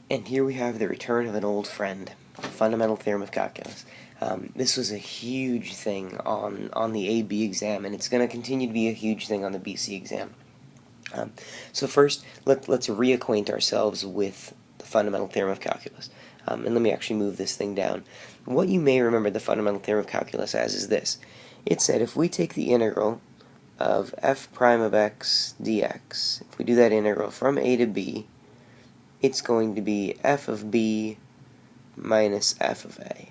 And here we have the return of an old friend, the fundamental theorem of calculus. This was a huge thing on the AB exam, and it's going to continue to be a huge thing on the BC exam. So first, let's reacquaint ourselves with the fundamental theorem of calculus. And let me actually move this thing down. What you may remember the fundamental theorem of calculus as is this. It said if we take the integral of f prime of x dx, if we do that integral from a to b, it's going to be f of b minus f of a.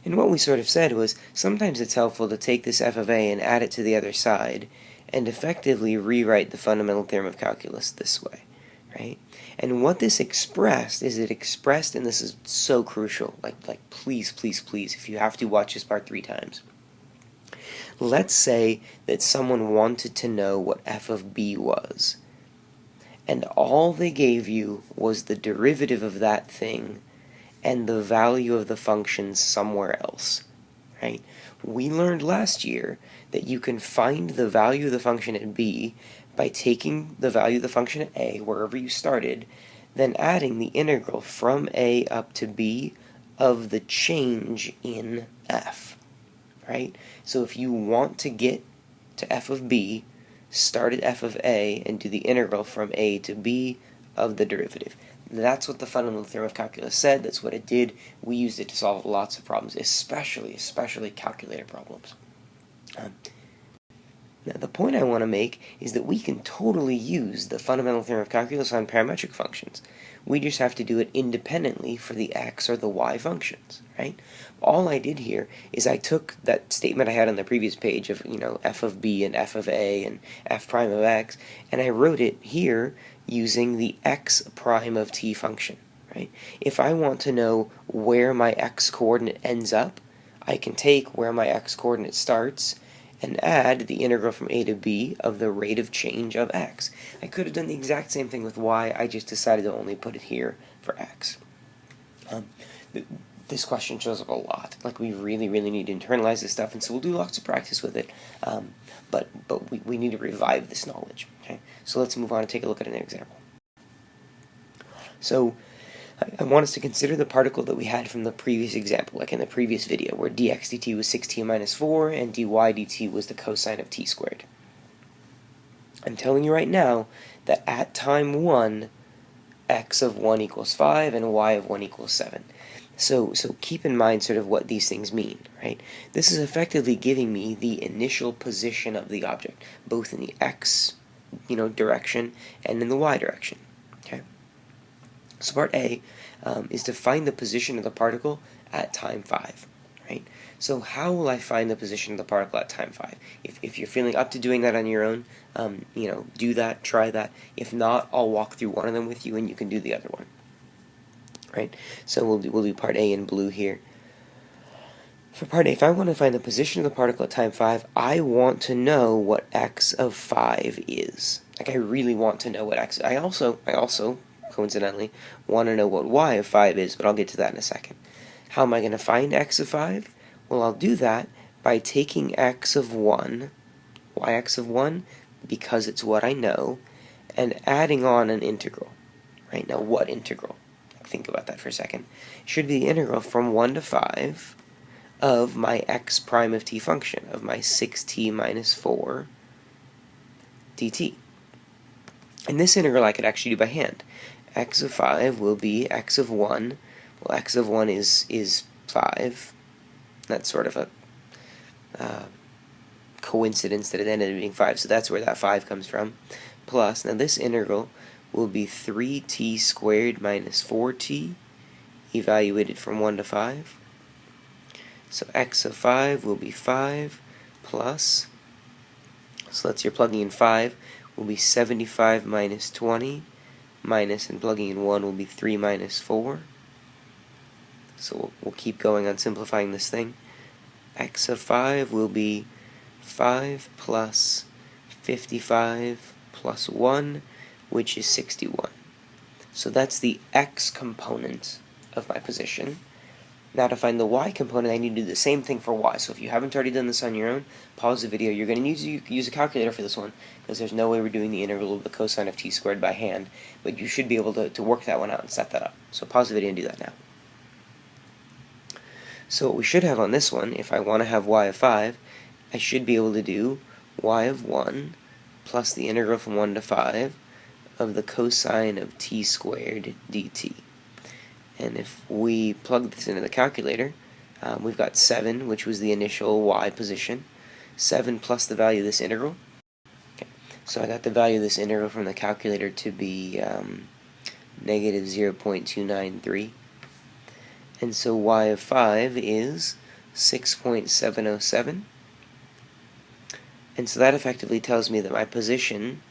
And what we sort of said was sometimes it's helpful to take this f of a and add it to the other side and effectively rewrite the fundamental theorem of calculus this way, right? And what this expressed is it expressed, and this is so crucial, like please, please, please, if you have to watch this part 3 times. Let's say that someone wanted to know what f of b was, and all they gave you was the derivative of that thing and the value of the function somewhere else, right? We learned last year that you can find the value of the function at b by taking the value of the function at a, wherever you started, then adding the integral from a up to b of the change in f, right? So if you want to get to f of b, start at f of a and do the integral from a to b of the derivative. That's what the fundamental theorem of calculus said. That's what it did. We used it to solve lots of problems, especially calculator problems. Now, the point I want to make is that we can totally use the fundamental theorem of calculus on parametric functions. We just have to do it independently for the x or the y functions, right? All I did here is I took that statement I had on the previous page of, f of b and f of a and f prime of x, and I wrote it here using the x prime of t function, right? If I want to know where my x coordinate ends up, I can take where my x coordinate starts and add the integral from a to b of the rate of change of x. I could have done the exact same thing with y, I just decided to only put it here for x. This question shows up a lot. Like, we really need to internalize this stuff, and so we'll do lots of practice with it, but we need to revive this knowledge. Okay, so let's move on and take a look at an example. So I want us to consider the particle that we had from the previous example, like in the previous video, where dx dt was 6t minus 4 and dy dt was the cosine of t squared. I'm telling you right now that at time 1, x of 1 equals 5 and y of 1 equals 7. So keep in mind sort of what these things mean, right? This is effectively giving me the initial position of the object, both in the x, direction and in the y direction, okay? So part A is to find the position of the particle at time 5, right? So how will I find the position of the particle at time 5? If you're feeling up to doing that on your own, do that, try that. If not, I'll walk through one of them with you and you can do the other one, right? So we'll do part A in blue here. For part A, if I want to find the position of the particle at time 5, I want to know what x of 5 is. Like, I really want to know what x. I also coincidentally want to know what y of 5 is, but I'll get to that in a second. How am I going to find x of 5? Well, I'll do that by taking x of 1, yx of 1, because it's what I know, and adding on an integral. Right, now what integral? Think about that for a second. It should be the integral from 1 to 5 of my x prime of t function, of my 6t minus 4 dt. And this integral I could actually do by hand. X of 5 will be x of 1. Well, x of 1 is 5. That's sort of a coincidence that it ended up being 5, so that's where that 5 comes from. Plus, now this integral will be 3t squared minus 4t, evaluated from 1 to 5. So x of 5 will be 5 plus, so let's say you're plugging in 5, will be 75 minus 20, minus, and plugging in 1 will be 3 minus 4. So we'll keep going on simplifying this thing. X of 5 will be 5 plus 55 plus 1, which is 61. So that's the x component of my position. Now to find the y component, I need to do the same thing for y. So if you haven't already done this on your own, pause the video. You're going to use a calculator for this one, because there's no way we're doing the integral of the cosine of t squared by hand, but you should be able to work that one out and set that up. So pause the video and do that now. So what we should have on this one, if I want to have y of 5, I should be able to do y of 1 plus the integral from 1 to 5 of the cosine of t squared dt. And if we plug this into the calculator, we've got 7, which was the initial y position, 7 plus the value of this integral. Okay. So I got the value of this integral from the calculator to be negative 0.293. And so y of 5 is 6.707. And so that effectively tells me that my position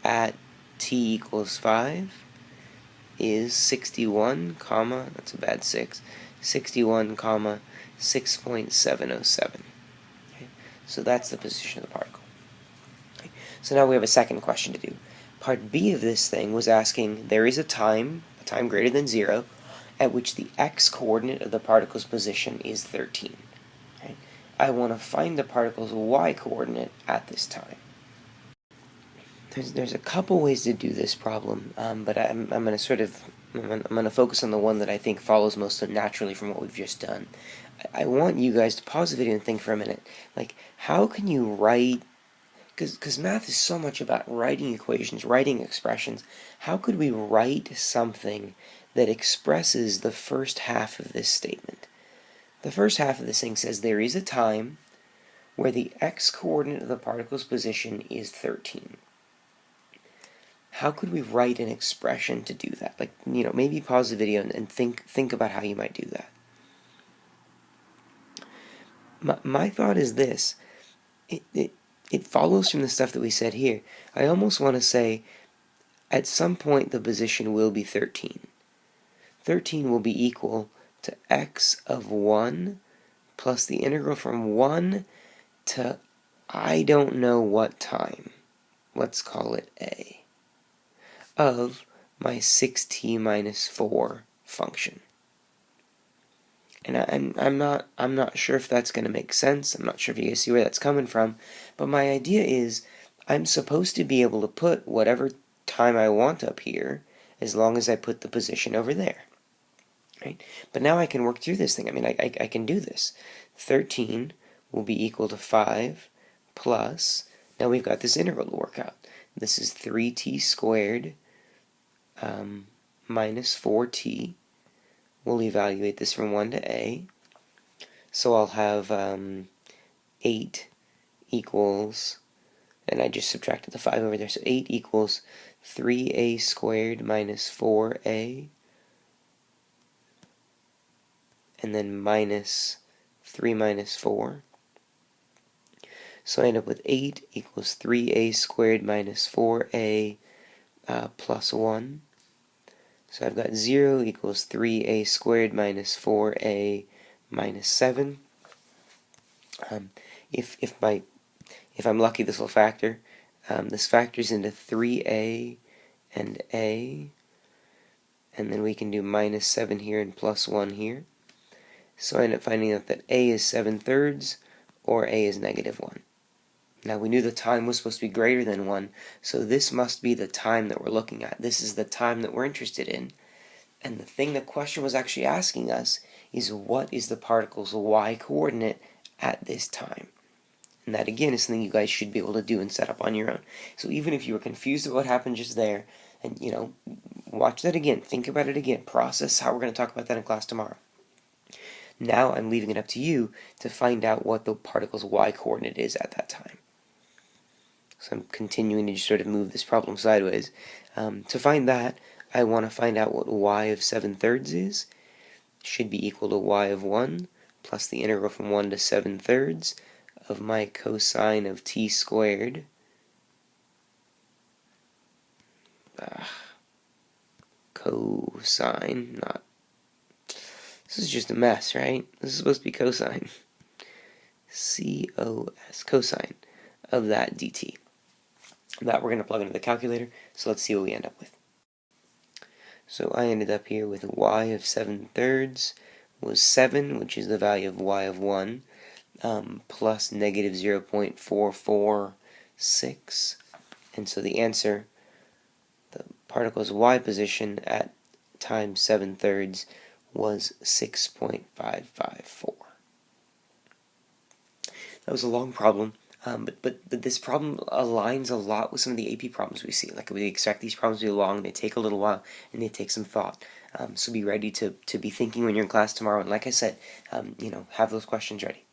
at t equals 5 is 61, comma, that's a bad 6, 61, comma, 6.707. Okay. So that's the position of the particle. Okay. So now we have a second question to do. Part B of this thing was asking, there is a time greater than 0, at which the x-coordinate of the particle's position is 13. Okay. I want to find the particle's y-coordinate at this time. There's a couple ways to do this problem, but I'm going to focus on the one that I think follows most naturally from what we've just done. I want you guys to pause the video and think for a minute. Like, how can you write? Because math is so much about writing equations, writing expressions. How could we write something that expresses the first half of this statement? The first half of this thing says there is a time where the x-coordinate of the particle's position is 13. How could we write an expression to do that? Like, maybe pause the video and think about how you might do that. My thought is this. It follows from the stuff that we said here. I almost want to say, at some point the position will be 13. 13 will be equal to x of 1 plus the integral from 1 to I don't know what time. Let's call it a. Of my 6t minus 4 function. And I'm not sure if that's going to make sense. I'm not sure if you guys see where that's coming from. But my idea is I'm supposed to be able to put whatever time I want up here as long as I put the position over there. Right? But now I can work through this thing. I mean, I can do this. 13 will be equal to 5 plus, now we've got this integral to work out. This is 3t squared minus 4t. We'll evaluate this from 1 to a. So I'll have 8 equals, and I just subtracted the 5 over there, so 8 equals 3a squared minus 4a, and then minus 3 minus 4. So I end up with 8 equals 3a squared minus 4a plus 1. So I've got 0 equals 3a squared minus 4a minus 7. If I'm lucky, this will factor. This factors into 3a and a, and then we can do minus 7 here and plus 1 here. So I end up finding out that a is 7/3 or a is negative 1. Now we knew the time was supposed to be greater than 1, so this must be the time that we're looking at. This is the time that we're interested in. And the thing the question was actually asking us is, what is the particle's y-coordinate at this time? And that, again, is something you guys should be able to do and set up on your own. So even if you were confused about what happened just there, and, watch that again, think about it again, process how we're going to talk about that in class tomorrow. Now I'm leaving it up to you to find out what the particle's y-coordinate is at that time. So I'm continuing to just sort of move this problem sideways. To find that, I want to find out what y of 7/3 is. It should be equal to y of 1 plus the integral from 1 to 7/3 of my cosine of t squared. Cosine, not... This is just a mess, right? This is supposed to be cosine. C-O-S, cosine of that dt. That we're going to plug into the calculator, so let's see what we end up with. So I ended up here with y of 7/3 was 7, which is the value of y of 1, plus negative 0.446. And so the answer, the particle's y position at time 7/3 was 6.554. That was a long problem, but this problem aligns a lot with some of the AP problems we see. Like, we expect these problems to be long, they take a little while, and they take some thought. So be ready to be thinking when you're in class tomorrow, and like I said, have those questions ready.